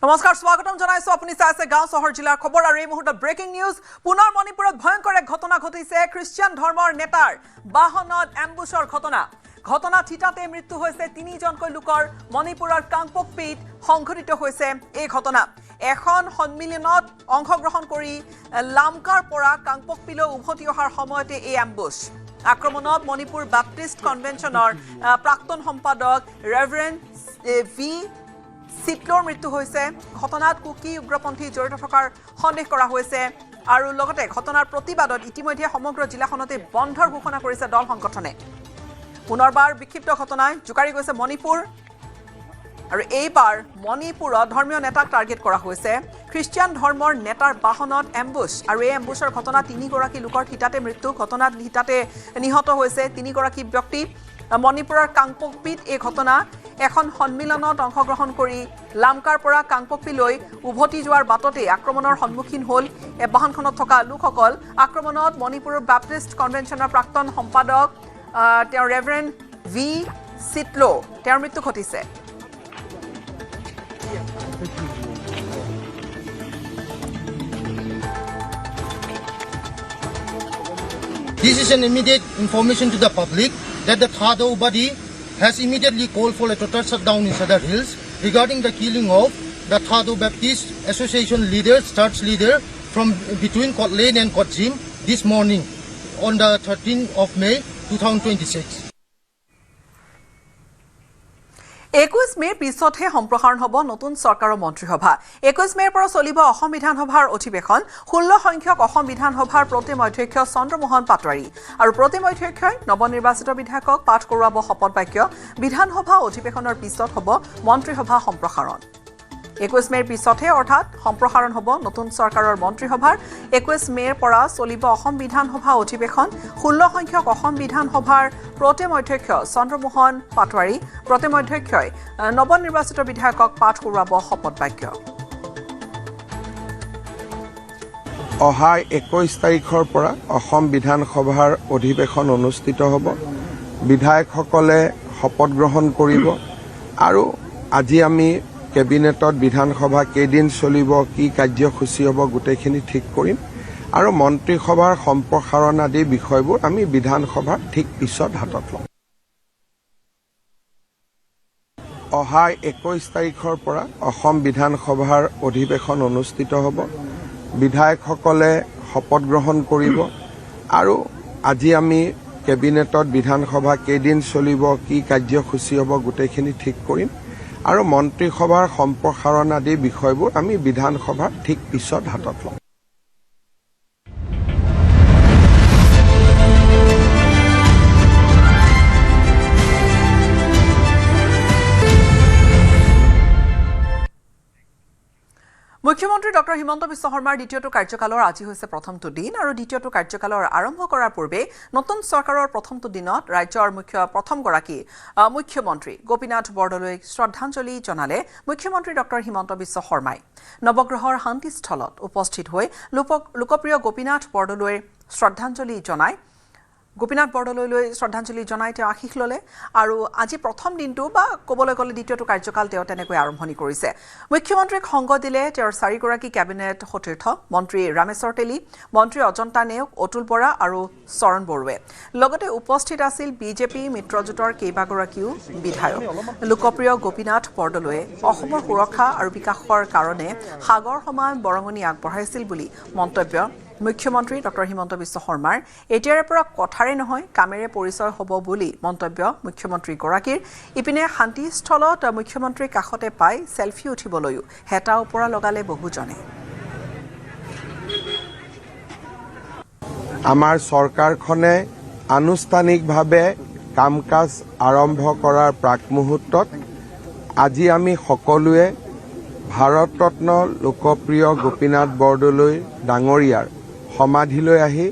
নমস্কাৰ স্বাগতম জনাইছো আপুনি চাইছে গাঁও চহৰ জিলাৰ খবৰ আৰু এই মুহূৰ্তত ব্ৰেকিং নিউজ পুনৰ মণিপুৰত ভয়ংকৰ এক ঘটনা ঘটিছে খ্ৰীষ্টিয়ান ধৰ্মৰ নেতাৰ বাহনত এম্বুছৰ ঘটনা থিতাতে মৃত্যু হৈছে তিনিজনকৈ লোকৰ মণিপুৰৰ কাংপোকপিত সংঘটিত হৈছে এই ঘটনা এখন সন্মিলনত অংশগ্ৰহণ কৰি লামকাৰ পৰা কাংপোকপিলৈ উভতি অহাৰ সময়তে এই এম্বুছ আক্ৰমণত মণিপুৰ বাপ্টিষ্ট কনভেনচনৰ প্ৰাক্তন সম্পাদক ৰেভাৰেণ্ড ভি সিটলৰ মৃত্যু হৈছে ঘটনাত কুকি উগ্ৰপন্থী জড়িত থকাৰ সন্দেহ কৰা হৈছে আৰু লগতে ঘটনাৰ প্ৰতিবাদত ইতিমধ্যে সমগ্ৰ জিলাখনতে বন্ধৰ ঘোষণা কৰিছে দল সংগঠনে পুনৰবাৰ বিক্ষিপ্ত ঘটনাই জুকাৰি গৈছে মণিপুৰ আৰু এইবাৰ মণিপুৰত ধৰ্মীয় নেতাক টাৰ্গেট কৰা হৈছে খ্ৰীষ্টিয়ান ধৰ্মৰ নেতাৰ বাহনত এম্বুছ আৰু এই এম্বুছৰ ঘটনা তিনিগৰাকী লোকৰ হিতাতে মৃত্যু ঘটনাত হিতাতে নিহত হৈছে তিনিগৰাকী ব্যক্তি মণিপুৰৰ কাংপোকপিত এই ঘটনা এখন সন্মিলনত অংশগ্ৰহণ কৰি লামকাৰ পৰা কাংপোকপিলৈ উভতি যোৱাৰ বাটতে আক্ৰমণৰ সন্মুখীন হ'ল এই বাহনখনত থকা লোকসকল আক্ৰমণত মণিপুৰৰ বাপ্টিষ্ট কনভেনচনৰ প্ৰাক্তন সম্পাদক তেওঁৰ ৰেভাৰেণ্ড ভি সিটলো তেওঁৰ মৃত্যু ঘটিছে This is an immediate information to the public that the Thado body has immediately called for a total shutdown in Sadar Hills regarding the killing of the Thado Baptist Association leader, church leader from between Kot Lane and Kot Jim this morning on the 13th of May 2026. 21 মেৰ পিছতহে সম্প্ৰসাৰণ হ'ব নতুন চৰকাৰৰ মন্ত্ৰীসভা 21 মেৰ পৰা চলিব অসম বিধানসভাৰ অধিৱেশন 16 সংখ্যক অসম বিধানসভাৰ প্ৰতিম অধ্যক্ষ চন্দ্ৰমোহন পাটোৱাৰী আৰু প্ৰতিম অধ্যক্ষই নৱনিৰ্বাচিত বিধায়কক পাঠ কৰোৱাব শপত বাক্য বিধানসভা অধিৱেশনৰ পিছত হ'ব মন্ত্ৰীসভা সম্প্ৰসাৰণ 21 মেৰ পিছতহে অৰ্থাৎ সম্প্ৰসাৰণ হ'ব নতুন চৰকাৰৰ মন্ত্ৰীসভাৰ 21 মেৰ পৰা চলিব অসম বিধানসভা অধিৱেশন 16 সংখ্যক অসম বিধানসভাৰ প্ৰতিম অধ্যক্ষ চন্দ্ৰমোহন পাটোৱাৰী প্ৰতিম অধ্যক্ষই নৱনিৰ্বাচিত বিধায়কক পাঠ কৰোৱাব শপত বাক্য অহা 21 তাৰিখৰ পৰা অসম বিধানসভাৰ অধিৱেশন অনুষ্ঠিত হ'ব বিধায়কসকলে শপত গ্ৰহণ কৰিব আৰু আজি আমি কেবিনেটত বিধানসভা কেইদিন চলিব কি কাৰ্যসূচী হ'ব গোটেইখিনি ঠিক কৰিম আৰু মন্ত্ৰীসভাৰ সম্প্ৰসাৰণ আদি বিষয়বোৰ আমি বিধানসভাৰ ঠিক পিছত হাতত ল'ম অহা 21 তাৰিখৰ পৰা অসম বিধানসভাৰ অধিৱেশন অনুষ্ঠিত হ'ব বিধায়কসকলে শপত গ্ৰহণ কৰিব আৰু আজি আমি কেবিনেটত বিধানসভা কেইদিন চলিব কি কাৰ্যসূচী হ'ব গোটেইখিনি ঠিক কৰিম আৰু মন্ত্ৰীসভাৰ সম্প্ৰসাৰণ আদি বিষয়বোৰ আমি বিধানসভাৰ ঠিক পিছত হাতত ল'ম মুখ্যমন্ত্ৰী ডক্টৰ হিমন্ত বিশ্ব শৰ্মাৰ দ্বিতীয়টো কাৰ্যকালৰ আজি হৈছে প্ৰথমটো দিন আৰু দ্বিতীয়টো কাৰ্যকালৰ আৰম্ভ কৰাৰ পূৰ্বে নতুন চৰকাৰৰ প্ৰথমটো দিনত ৰাজ্যৰ প্ৰথমগৰাকী মুখ্যমন্ত্ৰী গোপীনাথ বৰদলৈক শ্ৰদ্ধাঞ্জলি জনালে মুখ্যমন্ত্ৰী ডক্টৰ হিমন্ত বিশ্ব শৰ্মাই নৱগ্ৰহৰ শান্তিস্থলত উপস্থিত হৈ লোকপ্ৰিয় গোপীনাথ বৰদলৈৰ শ্ৰদ্ধাঞ্জলি জনাই তেওঁ আশীষ ল'লে আৰু আজি প্ৰথম দিনটো বা ক'বলৈ গ'লে দ্বিতীয়টো কাৰ্যকাল তেওঁ তেনেকৈ আৰম্ভণি কৰিছে মুখ্যমন্ত্ৰীক সংগ দিলে তেওঁৰ চাৰিগৰাকী কেবিনেট সতীৰ্থ মন্ত্ৰী ৰামেশ্বৰ তেলী মন্ত্ৰী অজন্তা নেওগ অতুল বৰা আৰু চৰণ বৰুৱে লগতে উপস্থিত আছিল বিজেপি মিত্ৰজোঁটৰ কেইবাগৰাকীও বিধায়ক লোকপ্ৰিয় গোপীনাথ বৰদলৈয়ে অসমৰ সুৰক্ষা আৰু বিকাশৰ কাৰণে সাগৰ সমান বৰঙণি আগবঢ়াইছিল বুলি মন্তব্য মুখ্যমন্ত্ৰী ডক্টৰ হিমন্ত বিশ্ব শৰ্মাৰ এতিয়াৰে পৰা কথাৰে নহয় কামেৰে পৰিচয় হ'ব বুলি মন্তব্য মুখ্যমন্ত্ৰীগৰাকীৰ ইপিনে শান্তিস্থলত মুখ্যমন্ত্ৰীৰ কাষতে পাই সেলফি উঠিবলৈও হেতা ওপৰা লগালে বহুজনে আমাৰ চৰকাৰখনে আনুষ্ঠানিকভাৱে কাম-কাজ আৰম্ভ কৰাৰ প্ৰাক মুহূৰ্তত আজি আমি সকলোৱে ভাৰতৰত্ন লোকপ্ৰিয় গোপীনাথ বৰদলৈ ডাঙৰীয়াৰ সমাধিলৈ আহি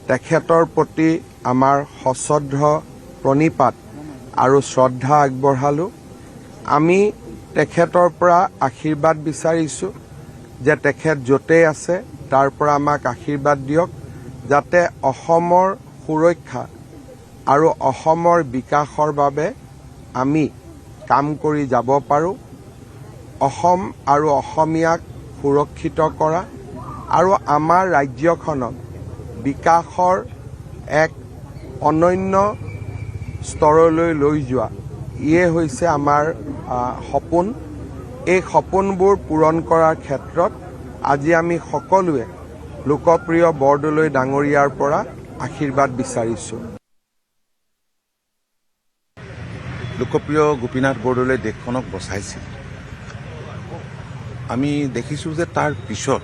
তেখেতৰ প্ৰতি আমাৰ সশ্ৰদ্ধ প্ৰণিপাত আৰু শ্ৰদ্ধা আগবঢ়ালোঁ আমি তেখেতৰ পৰা আশীৰ্বাদ বিচাৰিছোঁ যে তেখেত য'তেই আছে তাৰ পৰা আমাক আশীৰ্বাদ দিয়ক যাতে অসমৰ সুৰক্ষা আৰু অসমৰ বিকাশৰ বাবে আমি কাম কৰি যাব পাৰোঁ অসম আৰু অসমীয়াক সুৰক্ষিত কৰা আৰু আমাৰ ৰাজ্যখনক বিকাশৰ এক অনন্য স্তৰলৈ লৈ যোৱা ইয়ে হৈছে আমাৰ সপোন। এই সপোনবোৰ পূৰণ কৰাৰ ক্ষেত্ৰত আজি আমি সকলোৱে লোকপ্ৰিয় বৰদলৈ ডাঙৰীয়াৰ পৰা আশীৰ্বাদ বিচাৰিছোঁ। লোকপ্ৰিয় গোপীনাথ বৰদলৈ দেশখনক বচাইছিল। আমি দেখিছোঁ যে তাৰ পিছত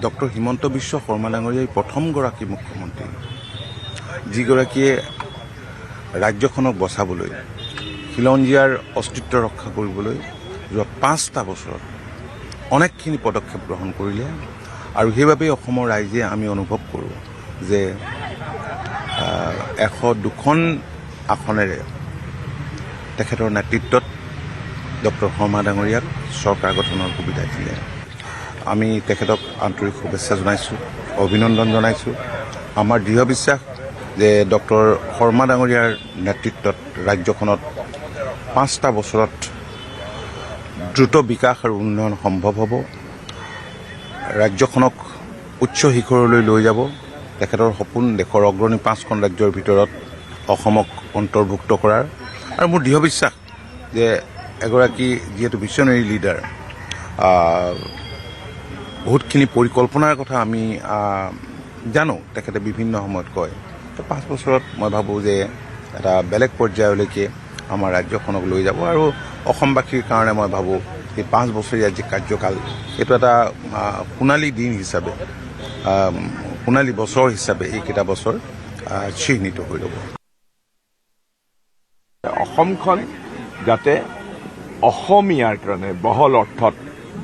ডক্টৰ হিমন্ত বিশ্ব শৰ্মা ডাঙৰীয়াই প্ৰথমগৰাকী মুখ্যমন্ত্ৰী, যিগৰাকীয়ে ৰাজ্যখনক বচাবলৈ, খিলঞ্জীয়াৰ অস্তিত্ব ৰক্ষা কৰিবলৈ যোৱা 5টা বছৰত অনেকখিনি পদক্ষেপ গ্ৰহণ কৰিলে। আৰু সেইবাবেই অসমৰ ৰাইজে আমি অনুভৱ কৰোঁ যে 102খন আসনেৰে তেখেতৰ নেতৃত্বত ডক্টৰ শৰ্মা ডাঙৰীয়াক চৰকাৰ গঠনৰ সুবিধা দিলে। আমি তেখেতক আন্তৰিক শুভেচ্ছা জনাইছোঁ, অভিনন্দন জনাইছোঁ। আমাৰ দৃঢ় বিশ্বাস যে ডক্টৰ শৰ্মা ডাঙৰীয়াৰ নেতৃত্বত ৰাজ্যখনত 5টা বছৰত দ্ৰুত বিকাশ আৰু উন্নয়ন সম্ভৱ হ'ব। ৰাজ্যখনক উচ্চ শিখৰলৈ লৈ যাব। তেখেতৰ সপোন দেশৰ অগ্ৰণী 5খন ৰাজ্যৰ ভিতৰত অসমক অন্তৰ্ভুক্ত কৰাৰ। আৰু মোৰ দৃঢ় বিশ্বাস যে এগৰাকী যিহেতু ভিছনেৰী লিডাৰ, বহুতখিনি পৰিকল্পনাৰ কথা আমি জানো, তেখেতে বিভিন্ন সময়ত কয়। 5 বছৰত মই ভাবোঁ যে এটা বেলেগ পৰ্যায়লৈকে আমাৰ ৰাজ্যখনক লৈ যাব। আৰু অসমবাসীৰ কাৰণে মই ভাবোঁ এই 5 বছৰীয়া যি কাৰ্যকাল, এইটো এটা সোণালী দিন হিচাপে, সোণালী বছৰ হিচাপে এইকেইটা বছৰ চিহ্নিত হৈ ৰ'ব। অসমখন যাতে অসমীয়াৰ কাৰণে বহল অৰ্থত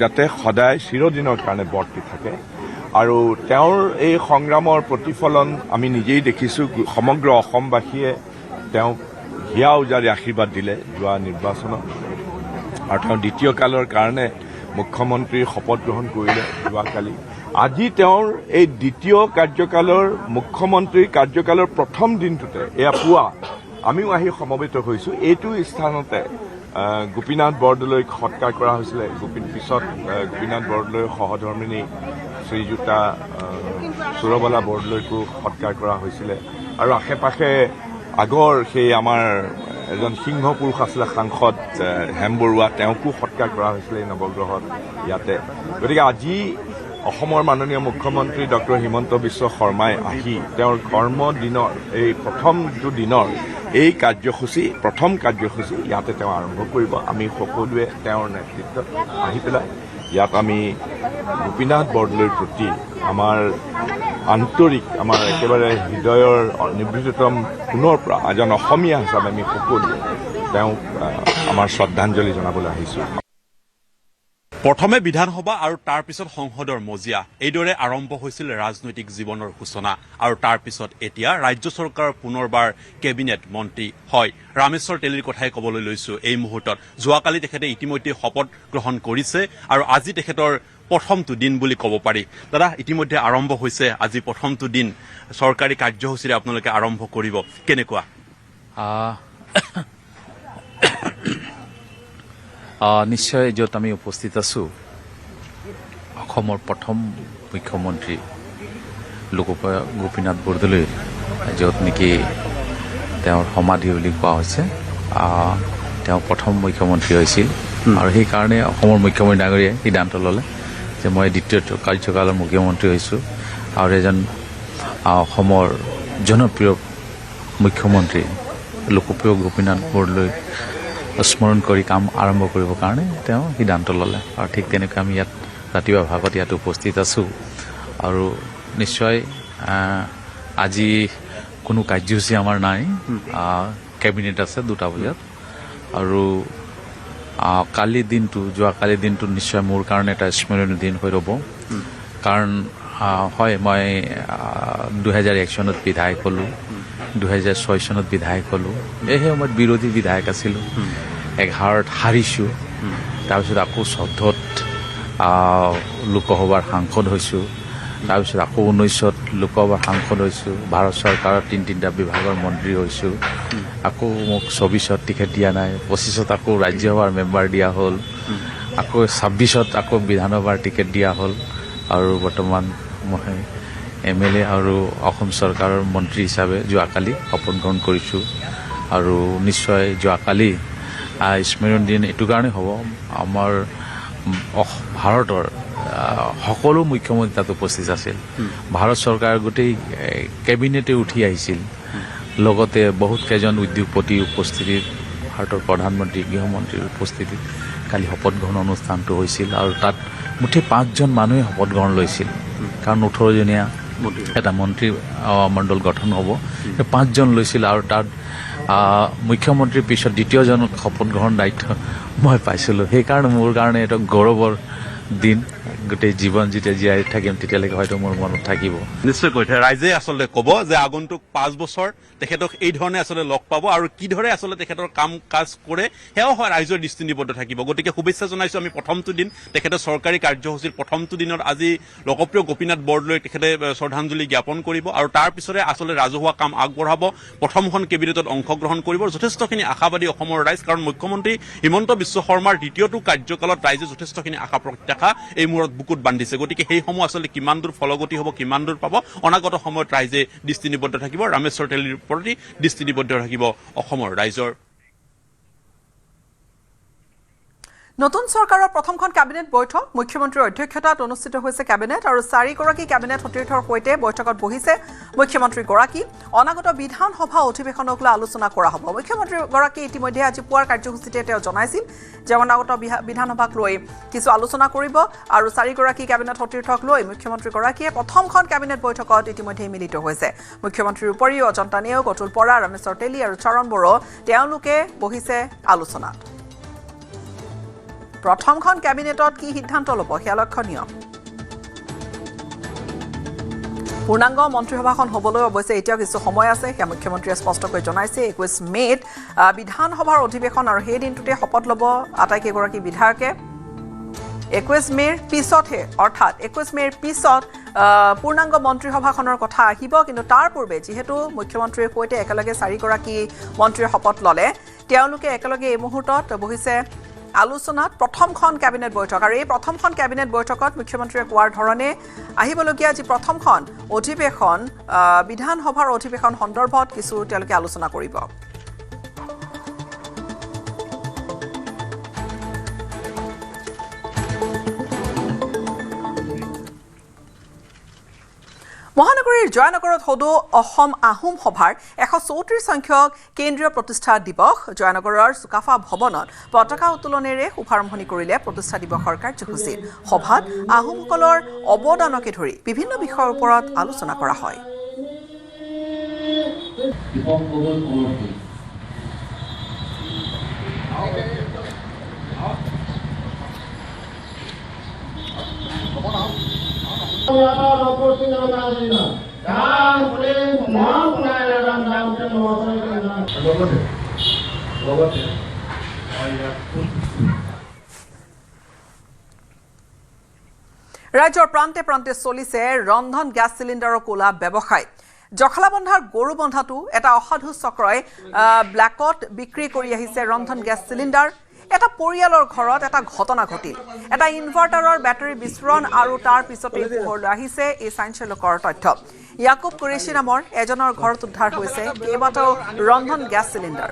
যাতে সদায় চিৰদিনৰ কাৰণে বৰ্তি থাকে। আৰু তেওঁৰ এই সংগ্ৰামৰ প্ৰতিফলন আমি নিজেই দেখিছোঁ। সমগ্ৰ অসমবাসীয়ে তেওঁক হিয়া উজাৰি আশীৰ্বাদ দিলে যোৱা নিৰ্বাচনত। আৰু তেওঁ দ্বিতীয় কালৰ কাৰণে মুখ্যমন্ত্ৰীৰ শপত গ্ৰহণ কৰিলে যোৱাকালি। আজি তেওঁৰ এই দ্বিতীয় কাৰ্যকালৰ মুখ্যমন্ত্ৰীৰ কাৰ্যকালৰ প্ৰথম দিনটোতে এয়া পুৱা আমিও আহি সমবেত হৈছোঁ। এইটো স্থানতে গোপীনাথ বৰদলৈক সৎকাৰ কৰা হৈছিলে। পিছত গোপীনাথ বৰদলৈৰ সহধৰ্মিনী শ্ৰীযুতা সুৰবালা বৰদলৈকো সৎকাৰ কৰা হৈছিলে। আৰু আশে পাশে আগৰ সেই আমাৰ এজন সিংহ পুৰুষ আছিলে সাংসদ হেম বৰুৱা, তেওঁকো সৎকাৰ কৰা হৈছিলে এই নৱগ্ৰহত ইয়াতে। গতিকে আজি অসমৰ মাননীয় মুখ্যমন্ত্ৰী ডক্টৰ হিমন্ত বিশ্ব শৰ্মাই আহি তেওঁৰ কৰ্মদিনৰ এই প্ৰথম যিটো দিনৰ এই কাৰ্যসূচী, প্ৰথম কাৰ্যসূচী ইয়াতে তেওঁ আৰম্ভ কৰিব। আমি সকলোৱে তেওঁৰ নেতৃত্বত আহি পেলাই ইয়াত আমি গোপীনাথ বৰদলৈৰ প্ৰতি আমাৰ আন্তৰিক, আমাৰ একেবাৰে হৃদয়ৰ নিভৃততম কোণৰ পৰা এজন অসমীয়া হিচাপে আমি সকলোৱে তেওঁক আমাৰ শ্ৰদ্ধাঞ্জলি জনাবলৈ আহিছোঁ। প্ৰথমে বিধানসভা আৰু তাৰ পিছত সংসদৰ মজিয়া, এইদৰে আৰম্ভ হৈছিল ৰাজনৈতিক জীৱনৰ সূচনা। আৰু তাৰ পিছত এতিয়া ৰাজ্য চৰকাৰৰ পুনৰবাৰ কেবিনেট মন্ত্ৰী হয়। ৰামেশ্বৰ তেলীৰ কথাই ক'বলৈ লৈছোঁ এই মুহূৰ্তত। যোৱাকালি তেখেতে ইতিমধ্যে শপত গ্ৰহণ কৰিছে আৰু আজি তেখেতৰ প্ৰথমটো দিন বুলি ক'ব পাৰি। দাদা, ইতিমধ্যে আৰম্ভ হৈছে আজি প্ৰথমটো দিন, চৰকাৰী কাৰ্যসূচীৰে আপোনালোকে আৰম্ভ কৰিব, কেনেকুৱা? নিশ্চয় য'ত আমি উপস্থিত আছোঁ, অসমৰ প্ৰথম মুখ্যমন্ত্ৰী লোকপ্ৰিয় গোপীনাথ বৰদলৈ, য'ত নেকি তেওঁৰ সমাধি বুলি কোৱা হৈছে। তেওঁ প্ৰথম মুখ্যমন্ত্ৰী হৈছিল আৰু সেইকাৰণে অসমৰ মুখ্যমন্ত্ৰী ডাঙৰীয়াই সিদ্ধান্ত ল'লে যে মই দ্বিতীয় কাৰ্যকালৰ মুখ্যমন্ত্ৰী হৈছোঁ আৰু এজন অসমৰ জনপ্ৰিয় মুখ্যমন্ত্ৰী লোকপ্ৰিয় গোপীনাথ বৰদলৈ স্মৰণ কৰি কাম আৰম্ভ কৰিবৰ কাৰণে তেওঁ সিদ্ধান্ত ল'লে। আৰু ঠিক তেনেকৈ আমি ইয়াত ৰাতিপুৱা ভাগত ইয়াত উপস্থিত আছোঁ। আৰু নিশ্চয় আজি কোনো কাৰ্যসূচী আমাৰ নাই, কেবিনেট আছে 2টা বজাত। আৰু কালিৰ দিনটো, যোৱাকালিৰ দিনটো নিশ্চয় মোৰ কাৰণে এটা স্মৰণীয় দিন হৈ ৰ'ব। কাৰণ হয়, মই 2001 চনত বিধায়ক হ'লোঁ, 2006 চনত বিধায়ক হ'লোঁ। এই সময়ত বিৰোধী বিধায়ক আছিলোঁ, 11ত হাৰিছোঁ। তাৰপিছত আকৌ 14ত লোকসভাৰ সাংসদ হৈছোঁ। তাৰপিছত আকৌ 19ত লোকসভাৰ সাংসদ হৈছোঁ। ভাৰত চৰকাৰৰ 3টা বিভাগৰ মন্ত্ৰী হৈছোঁ। আকৌ মোক 24ত টিকেট দিয়া নাই, 25ত আকৌ ৰাজ্যসভাৰ মেম্বাৰ দিয়া হ'ল। আকৌ 26ত আকৌ বিধানসভাৰ টিকেট দিয়া হ'ল আৰু বৰ্তমান মই MLA আৰু অসম চৰকাৰৰ মন্ত্ৰী হিচাপে যোৱাকালি শপত গ্ৰহণ কৰিছোঁ আৰু নিশ্চয় যোৱাকালি স্মৰণ দিন এইটো কাৰণে হ'ব আমাৰ ভাৰতৰ সকলো মুখ্যমন্ত্ৰী তাত উপস্থিত আছিল ভাৰত চৰকাৰ গোটেই কেবিনেটে উঠি আহিছিল লগতে বহুত কেইজন উদ্যোগপতি উপস্থিতিত ভাৰতৰ প্ৰধানমন্ত্ৰী গৃহমন্ত্ৰীৰ উপস্থিতিত কালি শপত গ্ৰহণ অনুষ্ঠানটো হৈছিল আৰু তাত মুঠেই 5জন মানুহে শপত গ্ৰহণ লৈছিল কাৰণ 18জনীয়া এটা মন্ত্ৰী মণ্ডল গঠন হ'ব 5জন লৈছিল আৰু তাত মুখ্যমন্ত্ৰীৰ পিছত দ্বিতীয়জনক শপত গ্ৰহণ দায়িত্ব মই পাইছিলোঁ সেইকাৰণে মোৰ কাৰণে এটা গৌৰৱৰ দিন গোটেই জীৱন যেতিয়া জীয়াই থাকিম তেতিয়ালৈকে হয়তো মোৰ মনত থাকিব নিশ্চয়কৈ ৰাইজে আচলতে ক'ব যে আগন্তুক 5 বছৰ তেখেতক এই ধৰণে আচলতে লগ পাব আৰু কি ধৰে আচলতে তেখেতৰ কাম কাজ কৰে সেয়াও হয় ৰাইজৰ দৃষ্টি নিবদ্ধ থাকিব গতিকে শুভেচ্ছা জনাইছোঁ আমি প্ৰথমটো দিন তেখেতৰ চৰকাৰী কাৰ্যসূচীৰ প্ৰথমটো দিনত আজি লোকপ্ৰিয় গোপীনাথ বৰদলৈ তেখেতে শ্ৰদ্ধাঞ্জলি জ্ঞাপন কৰিব আৰু তাৰ পিছতে আচলতে ৰাজহুৱা কাম আগবঢ়াব প্ৰথমখন কেবিনেটত অংশগ্ৰহণ কৰিব যথেষ্টখিনি আশাবাদী অসমৰ ৰাইজ কাৰণ মুখ্যমন্ত্ৰী হিমন্ত বিশ্ব শৰ্মাৰ দ্বিতীয়টো কাৰ্যকালত ৰাইজে যথেষ্টখিনি আশা প্ৰত্যাশা এই মূৰত বুকুত বান্ধিছে গতিকে সেইসমূহ আচলতে কিমান দূৰ ফলগতি হ'ব কিমান দূৰ পাব অনাগত সময়ত ৰাইজে দৃষ্টি নিবদ্ধ থাকিব ৰামেশ্বৰ তেলীৰ প্ৰতি দৃষ্টি নিবদ্ধ থাকিব অসমৰ ৰাইজৰ নতুন চৰকাৰৰ প্ৰথমখন কেবিনেট বৈঠক মুখ্যমন্ত্ৰীৰ অধ্যক্ষতাত অনুষ্ঠিত হৈছে কেবিনেট আৰু 4গৰাকী কেবিনেট সতীৰ্থৰ সৈতে বৈঠকত বহিছে মুখ্যমন্ত্ৰীগৰাকী অনাগত বিধানসভা অধিৱেশনক লৈ আলোচনা কৰা হ'ব মুখ্যমন্ত্ৰীগৰাকী ইতিমধ্যে আজি পুৱাৰ কাৰ্যসূচীতে তেওঁ জনাইছিল যে অনাগত বিধানসভাক লৈ কিছু আলোচনা কৰিব আৰু 4গৰাকী কেবিনেট সতীৰ্থক লৈ মুখ্যমন্ত্ৰীগৰাকীয়ে প্ৰথমখন কেবিনেট বৈঠকত ইতিমধ্যে মিলিত হৈছে মুখ্যমন্ত্ৰীৰ উপৰিও অজন্তা নেওগ অতুল বৰা ৰামেশ্বৰ তেলী আৰু চৰণ বড়ো তেওঁলোকে বহিছে আলোচনাত প্ৰথমখন কেবিনেটত কি সিদ্ধান্ত ল'ব সেয়া লক্ষণীয় পূৰ্ণাংগ মন্ত্ৰীসভাখন হ'বলৈ অৱশ্যে এতিয়াও কিছু সময় আছে সেয়া মুখ্যমন্ত্ৰীয়ে স্পষ্টকৈ জনাইছে 21 মে'ত বিধানসভাৰ অধিৱেশন আৰু সেই দিনটোতে শপত ল'ব আটাইকেইগৰাকী বিধায়কে 21 মে'ৰ পিছতহে অৰ্থাৎ 21 মে'ৰ পিছত পূৰ্ণাংগ মন্ত্ৰীসভাখনৰ কথা আহিব কিন্তু তাৰ পূৰ্বে যিহেতু মুখ্যমন্ত্ৰীৰ সৈতে একেলগে 4গৰাকী মন্ত্ৰীৰ শপত ল'লে তেওঁলোকে একেলগে এই মুহূৰ্তত বহিছে আলোচনাত প্ৰথমখন কেবিনেট বৈঠক আৰু এই প্ৰথমখন কেবিনেট বৈঠকত মুখ্যমন্ত্ৰীয়ে কোৱাৰ ধৰণে আহিবলগীয়া যি প্ৰথমখন অধিৱেশন বিধানসভাৰ অধিৱেশন সন্দৰ্ভত কিছু তেওঁলোকে আলোচনা কৰিব মহানগৰীৰ জয়নগৰত সদৌ অসম আহোম সভাৰ 134 সংখ্যক কেন্দ্ৰীয় প্ৰতিষ্ঠা দিৱস জয়নগৰৰ চুকাফা ভৱনত পতাকা উত্তোলনেৰে শুভাৰম্ভণি কৰিলে প্ৰতিষ্ঠা দিৱসৰ কাৰ্যসূচীত সভাত আহোমসকলৰ অৱদানকে ধৰি বিভিন্ন বিষয়ৰ ওপৰত আলোচনা কৰা হয় ৰাজ্যৰ প্ৰান্তে প্ৰান্তে চলিছে ৰন্ধন গেছ চিলিণ্ডাৰৰ কোলা ব্যৱসায় জখলাবন্ধাৰ গৰুবন্ধাটো এটা অসাধু চক্ৰই ব্লেকত বিক্ৰী কৰি আহিছে ৰন্ধন গেছ চিলিণ্ডাৰ এটা পৰিয়ালৰ ঘৰত এটা ঘটনা ঘটিল এটা ইনভাৰ্টাৰৰ বেটাৰী বিস্ফোৰণ আৰু তাৰ পিছতে পোহৰলৈ আহিছে এই চাঞ্চল্যকৰ তথ্য ইয়াকুব কুৰেশী নামৰ এজনৰ ঘৰত উদ্ধাৰ হৈছে কেইবাটাও ৰন্ধন গেছ চিলিণ্ডাৰ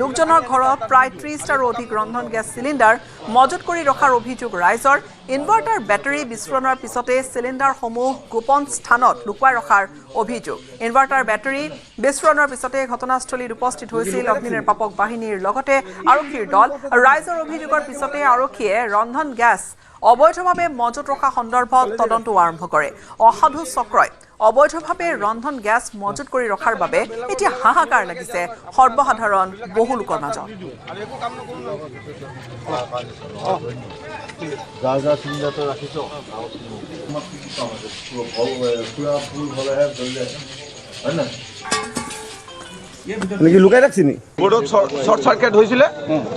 লোকজনৰ ঘৰত প্ৰায় 30টাৰো অধিক ৰন্ধন গেছ চিলিণ্ডাৰ মজুত কৰি ৰখাৰ অভিযোগ ৰাইজৰ ইনভাৰ্টাৰ বেটাৰী বিস্ফোৰণৰ পিছতে চিলিণ্ডাৰসমূহ গোপন স্থানত লুকুৱাই ৰখাৰ অভিযোগ ইনভাৰ্টাৰ বেটাৰী বিস্ফোৰণৰ পিছতে ঘটনাস্থলীত উপস্থিত হৈছিল অগ্নি নিৰ্বাপক বাহিনীৰ লগতে আৰক্ষীৰ দল ৰাইজৰ অভিযোগৰ পিছতে আৰক্ষীয়ে ৰন্ধন গেছ অবৈধভাৱে মজুত ৰখা সন্দৰ্ভত তদন্ত আৰম্ভ কৰে অসাধু চক্ৰই অবৈধভাৱে ৰন্ধন গেছ মজুত কৰি ৰখাৰ বাবে এতিয়া হাহাকাৰ লাগিছে সৰ্বসাধাৰণ বহু লোকৰ মাজত নাকি লুকাই রাখছি নি বোর্ডত শর্ট সার্কিট হয়েছিল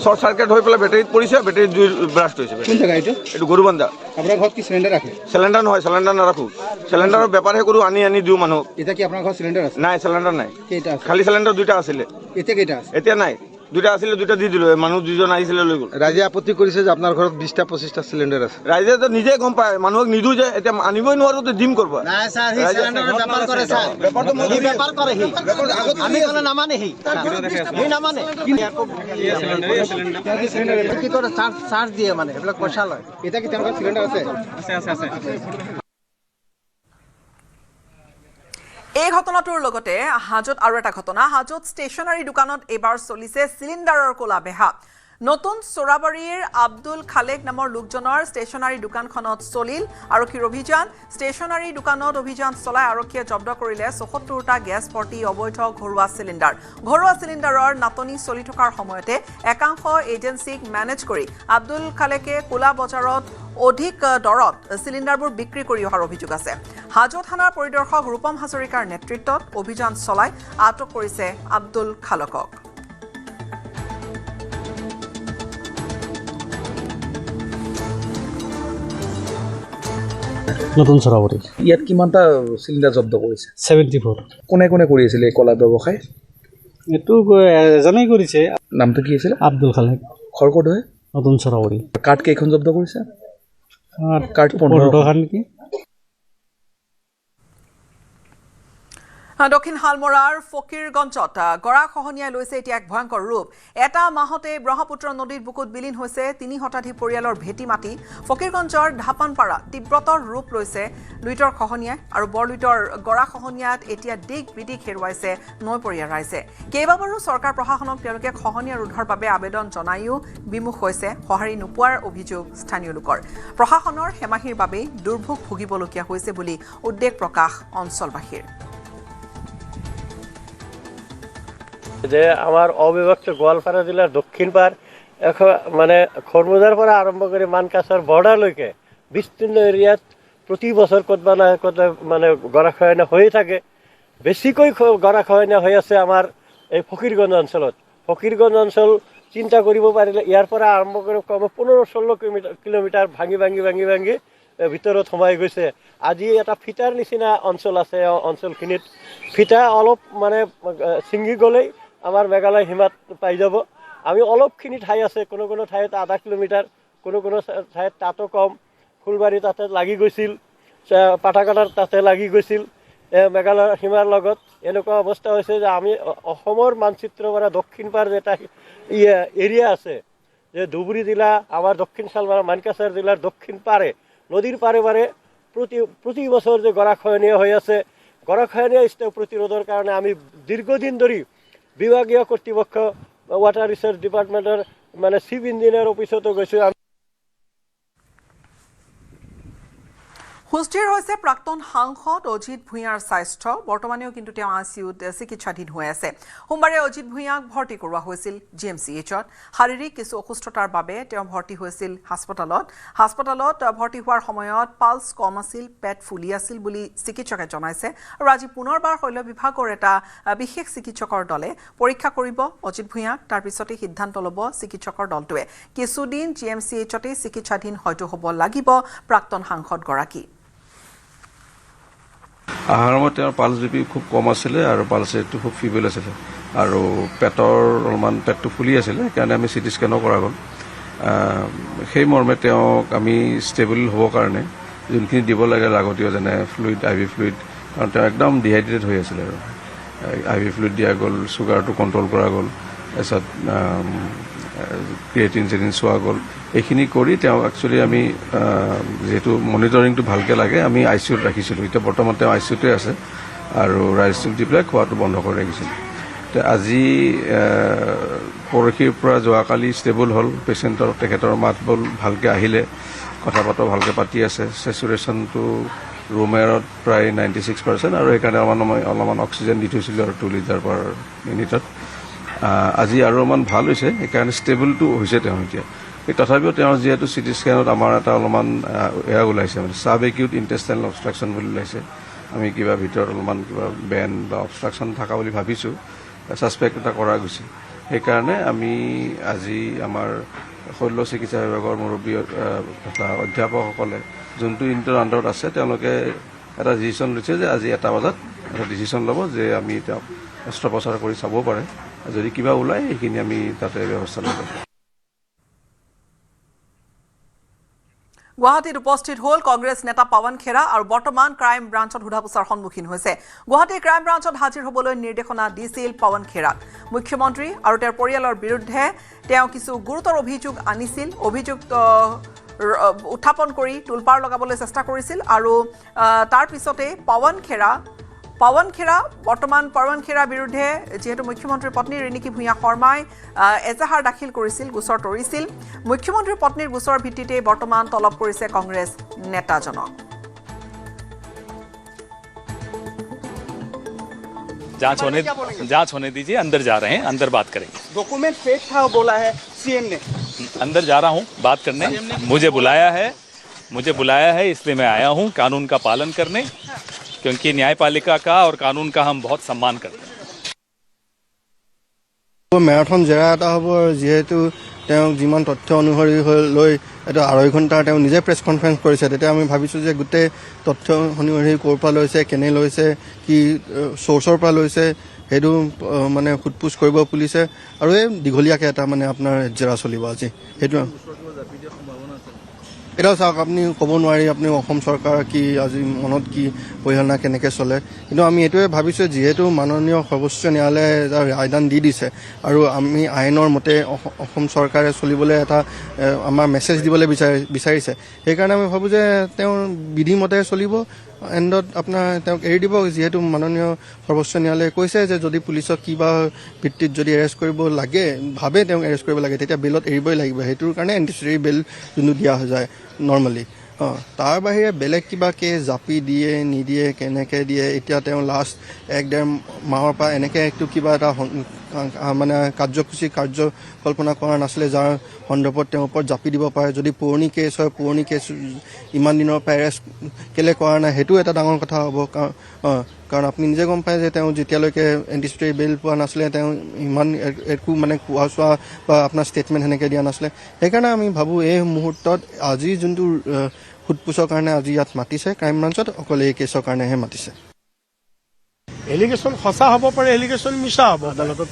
শর্ট সার্কিট হয়ে পেলে ব্যাটারিত পড়িছে ব্যাটারি দুই ব্লাস্ট হয়েছে কোন জায়গা এটা এটা গরুবান্ধা আপনার ঘর কি সিলিন্ডার রাখে সিলিন্ডার নহয় সিলিন্ডার না রাখো সিলিন্ডারের ব্যাপারে করু আনি দিও মানুষ এটা কি আপনার ঘর সিলিন্ডার আছে নাই সিলিন্ডার নাই কেইটা আছে খালি সিলিন্ডার দুইটা আছিল এতে কেইটা আছে এতিয়া নাই দুটা আছিলে দুটা দি দিলো মানুহ দুজন আহিছিলে লৈ গ'ল ৰাইজে আপত্তি কৰিছে যে আপোনাৰ ঘৰত 20টা 25টা চিলিণ্ডাৰ আছে ৰাইজে তো নিজে গম পায় মানুহক নিদো যে এতিয়া আনিবই নোৱাৰো তো দিম কৰবা নাই স্যাৰ হি চিলিণ্ডাৰৰ বেপাৰ কৰে স্যাৰ বেপাৰটো মই বেপাৰ কৰে হি আমি কোনে নামানে হি নামানে কি কৰে চাৰ্জ দিয়ে মানে এইবিলাক পইচা লয় এটা কি তেওঁলোকৰ চিলিণ্ডাৰ আছে এই ঘটনাটোৰ লগতে হাজত আৰু এটা ঘটনা হাজত ষ্টেচনাৰী দোকানত এবাৰ চলিছে চিলিণ্ডাৰৰ কোলা বেহা নতুন চোৰাবাৰীৰ আব্দুল খালেক নামৰ লোকজনৰ ষ্টেচনাৰী দোকানখনত চলিল আৰক্ষীৰ অভিযান ষ্টেচনাৰী দোকানত অভিযান চলাই আৰক্ষীয়ে জব্দ কৰিলে ৭৪টা গেছ ভৰ্তি অবৈধ ঘৰুৱা চিলিণ্ডাৰৰ নাটনি চলি থকাৰ সময়তে একাংশ এজেন্সিক মেনেজ কৰি আব্দুল খালেকে কোলা বজাৰত অধিক দৰত চিলিণ্ডাৰবোৰ বিক্ৰী কৰি অহাৰ অভিযোগ আছে হাজো থানাৰ পৰিদৰ্শক ৰূপম হাজৰিকাৰ নেতৃত্বত অভিযান চলাই আটক কৰিছে আব্দুল খালকক নতুন চৰাবৰী ইয়াত কিমানটা চিলিণ্ডাৰ জব্দ কৰিছে 74 কোনে কোনে কৰি আছিলে এই কলা ব্যৱসায় এইটো এজনেই কৰিছে নামটো কি আছিল আব্দুল খালেক ঘৰ ক'ত হয় নতুন চৰাবৰী কাৰ্ড কেইখন জব্দ কৰিছে কাৰ্ড 15খন নেকি দক্ষিণ হালমৰাৰ ফকীৰগঞ্জত গৰাখহনীয়াই লৈছে এতিয়া এক ভয়ংকৰ ৰূপ এটা মাহতে ব্ৰহ্মপুত্ৰ নদীৰ বুকুত বিলীন হৈছে ৩ শতাধিক পৰিয়ালৰ ভেটি মাটি ফকীৰগঞ্জৰ ধাপানপাৰা তীব্ৰতৰ ৰূপ লৈছে লুইটৰ খহনীয়াই আৰু বৰলুইটৰ গৰাখহনীয়াত এতিয়া দিগ বিদিক হেৰুৱাইছে নৈপৰীয়া ৰাইজে কেইবাবাৰো চৰকাৰ প্ৰশাসনক তেওঁলোকে খহনীয়া ৰোধৰ বাবে আবেদন জনায়ো বিমুখ হৈছে সঁহাৰি নোপোৱাৰ অভিযোগ স্থানীয় লোকৰ প্ৰশাসনৰ হেমাহিৰ বাবেই দুৰ্ভোগ ভুগিবলগীয়া হৈছে বুলি উদ্বেগ প্ৰকাশ অঞ্চলবাসীৰ যে আমাৰ অবিভক্ত গোৱালপাৰা জিলাৰ দক্ষিণ পাৰ মানে খৰমুজাৰ পৰা আৰম্ভ কৰি মানকাছৰ বৰ্ডাৰলৈকে বিস্তীৰ্ণ এৰিয়াত প্ৰতি বছৰ ক'তবা নহয় ক'ত মানে গৰাখহনীয়া হৈয়ে থাকে বেছিকৈ গৰাখহনীয়া হৈ আছে আমাৰ এই ফকীৰগঞ্জ অঞ্চলত ফকীৰগঞ্জ অঞ্চল চিন্তা কৰিব পাৰিলে ইয়াৰ পৰা আৰম্ভ কৰি কমে 15-16 কিলোমিটাৰ ভাঙি ভিতৰত সোমাই গৈছে আজি এটা ফিটাৰ নিচিনা অঞ্চল আছে অঞ্চলখিনিত ফিটা অলপ মানে ছিঙি গ'লেই আমাৰ মেঘালয় সীমাত পাই যাব আমি অলপখিনি ঠাই আছে কোনো ঠাইত আধা কিলোমিটাৰ কোনো ঠাইত তাতো কম ফুলবাৰী তাতে লাগি গৈছিল পাঠাকাটাৰ তাতে লাগি গৈছিল মেঘালয় সীমাৰ লগত এনেকুৱা অৱস্থা হৈছে যে আমি অসমৰ মানচিত্ৰৰ পৰা দক্ষিণ পাৰ যেটা এৰিয়া আছে যে ধুবুৰী জিলা আমাৰ দক্ষিণ শালমাৰা মানকাছাৰ জিলাৰ দক্ষিণ পাৰে নদীৰ পাৰে প্ৰতি বছৰ যে গৰাখহনীয়া হৈ আছে গৰাখহনীয়া প্ৰতিৰোধৰ কাৰণে আমি দীৰ্ঘদিন ধৰি বিভাগীয় কৰ্তৃপক্ষ ৱাটাৰ ৰিচাৰ্চ ডিপাৰ্টমেণ্টৰ মানে চিফ ইঞ্জিনিয়াৰ অফিচতো গৈছোঁ সুস্থিৰ হৈছে প্ৰাক্তন সাংসদ অজিত ভূঞাৰ স্বাস্থ্য বৰ্তমানেও কিন্তু তেওঁ আইচিইউত চিকিৎসাধীন হৈ আছে সোমবাৰে অজিত ভূঞাক ভৰ্তি কৰোৱা হৈছিল জিএমচিএইচত শাৰীৰিক কিছু অসুস্থতাৰ বাবে তেওঁ ভৰ্তি হৈছিল হাস্পতালত ভৰ্তি হোৱাৰ সময়ত পালছ কম আছিল পেট ফুলি আছিল বুলি চিকিৎসকে জনাইছে আৰু আজি পুনৰবাৰ শল্য বিভাগৰ এটা বিশেষ চিকিৎসকৰ দলে পৰীক্ষা কৰিব অজিত ভূঞাক তাৰ পিছতে সিদ্ধান্ত ল'ব চিকিৎসকৰ দলটোৱে কিছুদিন জিএমচিএইচতে চিকিৎসাধীন হয়তো হ'ব লাগিব প্ৰাক্তন সাংসদগৰাকী আহাৰ সময়ত তেওঁৰ পালছ বিপি খুব কম আছিলে আৰু পালছ ৰেটটো খুব ফিবল আছিলে আৰু পেটৰ অলপমান পেটটো ফুলি আছিলে সেইকাৰণে আমি চিটি স্কেনো কৰা গ'ল সেই মৰ্মে তেওঁক আমি ষ্টেবল হ'বৰ কাৰণে যোনখিনি দিব লাগে লাগতীয় যেনে ফ্লুইড IV ফ্লুইড কাৰণ তেওঁ একদম ডিহাইড্ৰেটেড হৈ আছিলে আৰু IV ফ্লুইড দিয়া গ'ল চুগাৰটো কণ্ট্ৰল কৰা গ'ল তাৰপিছত ক্ৰিয়েটিন চোৱা গ'ল এইখিনি কৰি তেওঁ একচুৱেলি আমি যেহেতু মনিটৰিংটো ভালকৈ লাগে আমি আইচিইউত ৰাখিছিলোঁ এতিয়া বৰ্তমান তেওঁ আইচিইউতে আছে আৰু ৰাইজটোক দি পেলাই খোৱাটো বন্ধ কৰি ৰাখিছিলোঁ আজি পৰহিৰ পৰা যোৱাকালি ষ্টেবল হ'ল পেচেণ্টৰ তেখেতৰ মাত বল ভালকৈ আহিলে কথা বতৰা ভালকৈ পাতি আছে চেচুৰেশ্যনটো ৰুম এয়াৰত প্ৰায় 96% আৰু সেইকাৰণে অলপমান অক্সিজেন দি থৈছিলোঁ আৰু 2 লিটাৰ পাৰ মিনিটত আজি আৰু অলপমান ভাল হৈছে সেইকাৰণে ষ্টেবলটো হৈছে তেওঁ এতিয়া তথাপিও তেওঁ যিহেতু চিটি স্কেনত আমাৰ এটা অলপমান এয়া ওলাইছে মানে সাব একিউট ইণ্টেষ্টাইনেল অবষ্ট্ৰাকশ্যন বুলি ওলাইছে আমি কিবা ভিতৰত অলপমান কিবা বেন বা অবষ্ট্ৰাকশ্যন থকা বুলি ভাবিছোঁ ছাছপেক্ট এটা কৰা গৈছে সেইকাৰণে আমি আজি আমাৰ শল্য চিকিৎসা বিভাগৰ মুৰব্বী অধ্যাপকসকলে যোনটো ইউনিটৰ আণ্ডাৰত আছে তেওঁলোকে এটা ডিচিশ্যন লৈছে যে আজি 1 বজাত এটা ডিচিশ্যন ল'ব যে আমি তেওঁক অস্ত্ৰোপচাৰ কৰি চাব পাৰে যদি কিবা ওলায় সেইখিনি আমি তাতে ব্যৱস্থা ল'ব। গুৱাহাটীত উপস্থিত হ'ল কংগ্ৰেছ নেতা পৱন খেৰা আৰু বৰ্তমান ক্ৰাইম ব্ৰাঞ্চত সোধাপোছাৰ সন্মুখীন হৈছে। গুৱাহাটীৰ ক্ৰাইম ব্ৰাঞ্চত হাজিৰ হ'বলৈ নিৰ্দেশনা দিছিল পৱন খেৰাক। মুখ্যমন্ত্ৰী আৰু তেওঁৰ পৰিয়ালৰ বিৰুদ্ধে তেওঁ কিছু গুৰুতৰ অভিযোগ আনিছিল। অভিযোগ উত্থাপন কৰি তোলপাৰ লগাবলৈ চেষ্টা কৰিছিল আৰু তাৰ পিছতে পৱন খেৰাৰ বিৰুদ্ধে যেহেতু মুখ্যমন্ত্ৰীৰ পত্নী ৰিণিকী ভূঞা শৰ্মাই এজাহাৰ দাখিল কৰিছিল, গোচৰ তৰিছিল। মুখ্যমন্ত্ৰীৰ পত্নীৰ গোচৰৰ ভিত্তিতে বৰ্তমান তলব কৰিছে কংগ্ৰেছ নেতাজনক। जांच होने दीजिए, अंदर जा रहे हैं, अंदर बात करेंगे। डॉक्यूमेंट फेक था बोला है सीएम ने। अंदर जा रहा हूं बात करने, मुझे बुलाया है इसलिए मैं आया हूं कानून का पालन करने, क्योंकि न्यायपालिका का और कानून का हम बहुत सम्मान करते हैं। मैराथन जेरा এটা হ'ব যেহেতু তেওঁ যিমান তথ্য অনুসৰি লৈ এটা 2.5 ঘণ্টা তেওঁ নিজে প্ৰেছ কনফাৰেন্স কৰিছে, তেতিয়া আমি ভাবিছোঁ যে গোটেই তথ্য অনুসৰি ক'ৰ পৰা লৈছে, কেনে লৈছে, কি চ'ৰ্চৰ পৰা লৈছে, সেইটো মানে সোধপোছ কৰিব পুলিচে আৰু এই দীঘলীয়াকৈ এটা মানে আপোনাৰ জেৰা চলিব আজি। সেইটো এটাও চাওক, আপুনি ক'ব নোৱাৰি আপুনি অসম চৰকাৰ কি আজি মনত কি পৰিচালনা কেনেকৈ চলে, কিন্তু আমি এইটোৱে ভাবিছোঁ যিহেতু মাননীয় সৰ্বোচ্চ ন্যায়ালয়ে এটা ৰায়দান দি দিছে আৰু আমি আইনৰ মতে অসম চৰকাৰে চলিবলৈ এটা আমাৰ মেছেজ দিবলৈ বিচাৰিছে, সেইকাৰণে আমি ভাবোঁ যে তেওঁ বিধিমতে চলিব। এণ্ডত আপোনাৰ তেওঁক এৰি দিব, যিহেতু মাননীয় সৰ্বোচ্চ ন্যায়ালয়ে কৈছে যে যদি পুলিচক কিবা ভিত্তিত যদি এৰেষ্ট কৰিব লাগে, ভাবে তেওঁক এৰেষ্ট কৰিব লাগে, তেতিয়া বেলত এৰিবই লাগিব। সেইটোৰ কাৰণে এণ্টিচিপেটৰী বেল যোনটো দিয়া যায় নৰ্মেলি। তাৰ বাহিৰে বেলেগ কিবা কেছ জাপি দিয়ে নিদিয়ে, কেনেকৈ দিয়ে, এতিয়া তেওঁ লাষ্ট 1-1.5 মাহৰ পৰা এনেকৈ একটো কিবা এটা মানে কাৰ্যকল্পনা কৰা নাছিলে, যাৰ সন্দৰ্ভত তেওঁৰ ওপৰত জাপি দিব পাৰে। যদি পুৰণি কেছ হয়, পুৰণি কেছ ইমান দিনৰ পৰা এৰেষ্ট কেলৈ কৰা নাই, সেইটো এটা ডাঙৰ কথা হ'ব। কাৰণ আপুনি নিজে গম পায় যে তেওঁ যেতিয়ালৈকে এণ্টিচিপেটৰী বেল পোৱা নাছিলে, তেওঁ ইমান একো মানে কোৱা চোৱা বা আপোনাৰ ষ্টেটমেণ্ট সেনেকৈ দিয়া নাছিলে। সেইকাৰণে আমি ভাবোঁ এই মুহূৰ্তত আজি যোনটো সোধপোছৰ কাৰণে আজি ইয়াত মাতিছে ক্ৰাইম ব্ৰাঞ্চত, অকল এই কেছৰ কাৰণেহে মাতিছে। এলিগেশ্যন সঁচা হ'ব পাৰে, এলিগেশ্যন মিছা হ'ব আদালতত,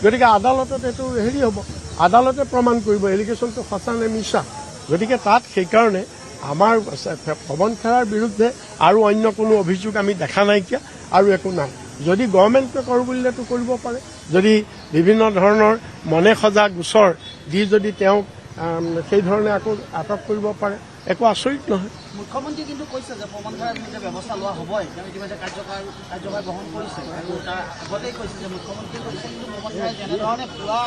গতিকে আদালতত এইটো হেৰি হ'ব, আদালতে প্ৰমাণ কৰিব এলিগেশ্যনটো সঁচা নে মিছা। গতিকে তাত সেইকাৰণে আমাৰ পৱন খেৰাৰ বিৰুদ্ধে আৰু অন্য কোনো অভিযোগ আমি দেখা নাইকিয়া আৰু একো নাই। যদি গভৰ্ণমেণ্টে কৰোঁ বুলিলেতো কৰিব পাৰে, যদি বিভিন্ন ধৰণৰ মনে সজা গোচৰ দি যদি তেওঁক সেই ধৰণে আকৌ আটক কৰিব পাৰে, একো আচৰিত নহয়। মুখ্যমন্ত্ৰী কিন্তু কৈছে যে পৱন খেৰাৰ বিৰুদ্ধে ব্যৱস্থা লোৱা হ'বই, তেওঁ ইতিমধ্যে কাৰ্যভাৰ গ্ৰহণ কৰিছে আৰু তাৰ আগতেই কৈছে যে মুখ্যমন্ত্ৰীয়ে কৈছে, কিন্তু পৱন খেৰাই যেনেধৰণে পুৰা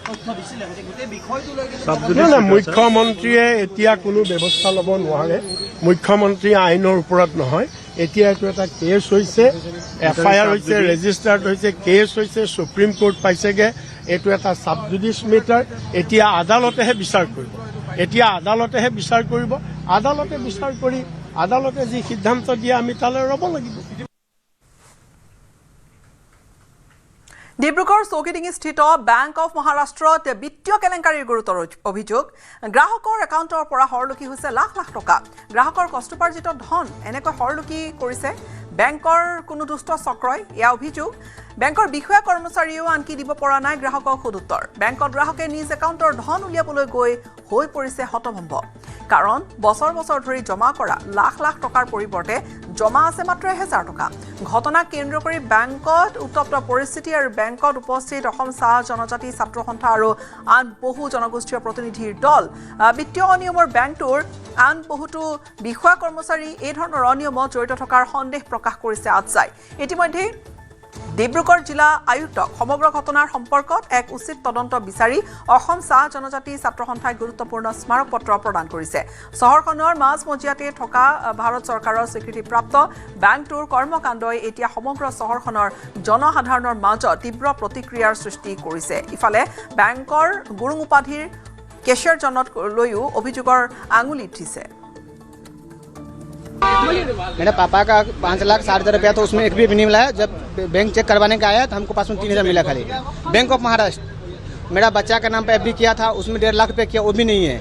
তথ্য দিছিলে গোটেই বিষয়টো লৈ মুখ্যমন্ত্ৰীয়ে এতিয়া কোনো ব্যৱস্থা ল'ব নোৱাৰে। মুখ্যমন্ত্ৰী আইনৰ ওপৰত নহয়। এতিয়া এইটো এটা কেছ হৈছে, FIR হৈছে, ৰেজিষ্টাৰ্ড হৈছে, কেছ হৈছে, সুপ্ৰিম কোৰ্ট পাইছেগৈ। এইটো এটা ছাব জুডিচ মেটাৰ। এতিয়া আদালতেহে বিচাৰ কৰিব। আদালতে বিচাৰ কৰি আদালতে যি সিদ্ধান্ত দিয়ে আমি তালৈ ৰ'ব লাগিব। ডিব্ৰুগড় চৌকিডিঙিস্থিত বেংক অফ মহাৰাষ্ট্ৰত বিত্তীয় কেলেংকাৰীৰ গুৰুতৰ অভিযোগ। গ্ৰাহকৰ একাউণ্টৰ পৰা হৰলুকি হৈছে লাখ লাখ টকা। গ্ৰাহকৰ কষ্টোপাৰ্জিত ধন এনেকৈ হৰলুকি কৰিছে বেংকৰ কোনো দুষ্ট চক্ৰই, এয়া অভিযোগ। বেংকৰ বিষয়া কৰ্মচাৰীয়েও আনকি দিব পৰা নাই গ্ৰাহকক সদুত্তৰ। বেংকত গ্ৰাহকে নিজ একাউণ্টৰ ধন উলিয়াবলৈ গৈ হৈ পৰিছে হতভম্ব, কাৰণ বছৰ বছৰ ধৰি জমা কৰা লাখ লাখ টকাৰ পৰিৱৰ্তে জমা আছে মাত্ৰ 1000 টকা। ঘটনাক কেন্দ্ৰ কৰি বেংকত উত্তপ্ত পৰিস্থিতি আৰু বেংকত উপস্থিত অসম চাহ জনজাতি ছাত্ৰ সন্থা আৰু আন বহু জনগোষ্ঠীয় প্ৰতিনিধিৰ দল। বিত্তীয় অনিয়মৰ বেংকটোৰ আন বহুতো বিষয়া কৰ্মচাৰী এই ধৰণৰ অনিয়মত জড়িত থকাৰ সন্দেহ প্ৰকাশ কৰিছে আজচাই। ইতিমধ্যে ডিব্ৰুগড় জিলা আয়ুক্তক সমগ্ৰ ঘটনাৰ সম্পৰ্কত এক উচিত তদন্ত বিচাৰি অসম চাহ জনজাতি ছাত্ৰ সন্থাই গুৰুত্বপূৰ্ণ স্মাৰক পত্ৰ প্ৰদান কৰিছে। চহৰখনৰ মাজমজিয়াতে থকা ভাৰত চৰকাৰৰ স্বীকৃতিপ্ৰাপ্ত বেংকটোৰ কৰ্মকাণ্ডই এতিয়া সমগ্ৰ চহৰখনৰ জনসাধাৰণৰ মাজত তীব্ৰ প্ৰতিক্ৰিয়াৰ সৃষ্টি কৰিছে। ইফালে বেংকৰ গুৰুং উপাধিৰ কেচিয়াৰজনক লৈও অভিযোগৰ আঙুলি উঠিছে। मेरे पापा का 5,60,000 रुपया तो उसमें एक भी नहीं मिला है। जब बैंक चेक करवाने का आया तो हमको पास में 3,000 मिला खाली। बैंक ऑफ महाराष्ट्र मेरा बच्चा के नाम पर FD किया था, उसमें 1.5 लाख रुपया किया, वो भी नहीं है।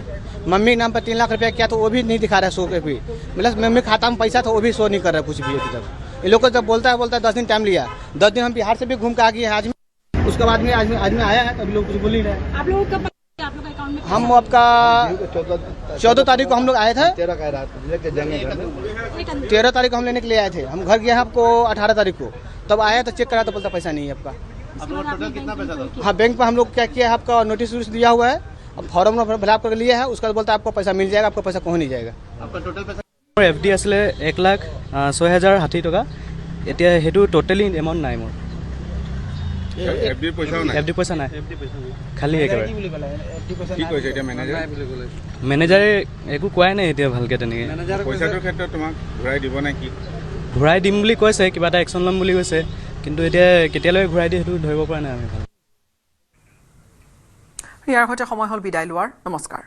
मम्मी के नाम पर 3 लाख रुपया किया तो वो भी नहीं दिखा रहा है, 100 पे भी। मतलब मम्मी खाता में पैसा था वो भी शो नहीं कर रहा है कुछ भी अभी तक। ये लोग को जब बोलता है 10 दिन टाइम लिया। 10 दिन हम बिहार से भी घूम के आ गए हैं। आज उसके बाद में आदमी आया है, अभी लोग कुछ बोल ही रहे हैं। आप लोगों का आप लोग अकाउंट में हम आपका 14 तारीख को हम लोग आए थे, 13 तारीख को हम लेने के लिए आए थे। हम घर गए हैं आपको 18 तारीख को, तब आया तो चेक करा तो बोलता पैसा नहीं है आपका। हाँ, बैंक पर हम लोग क्या किया है, आपका नोटिस दिया हुआ है, अब फॉर्म फिलअप करके लिया है, उसका बोलता है आपको पैसा मिल जाएगा, आपको पैसा कहीं नहीं जाएगा। FD আছিলে 1,06,060 টকা, এতিয়া সেইটো টোটেলি এমাউণ্ট নাই মোৰ। FD পইচা নাই, খালি একেবাৰে। মেনেজাৰে একো কোৱাই নাই এতিয়া ভালকৈ তেনেকৈ। পইচাটোৰ ক্ষেত্ৰত তোমাক ঘূৰাই দিব নে কি? ঘূৰাই দিম বুলি কৈছে, কিবা এটা একশ্যন ল'ম বুলি কৈছে, কিন্তু এতিয়া কেতিয়ালৈকে ঘূৰাই দিয়ে সেইটো ধৰিব পৰা নাই আমি। ইয়াৰ সৈতে সময় হ'ল বিদায় লোৱাৰ। নমস্কাৰ।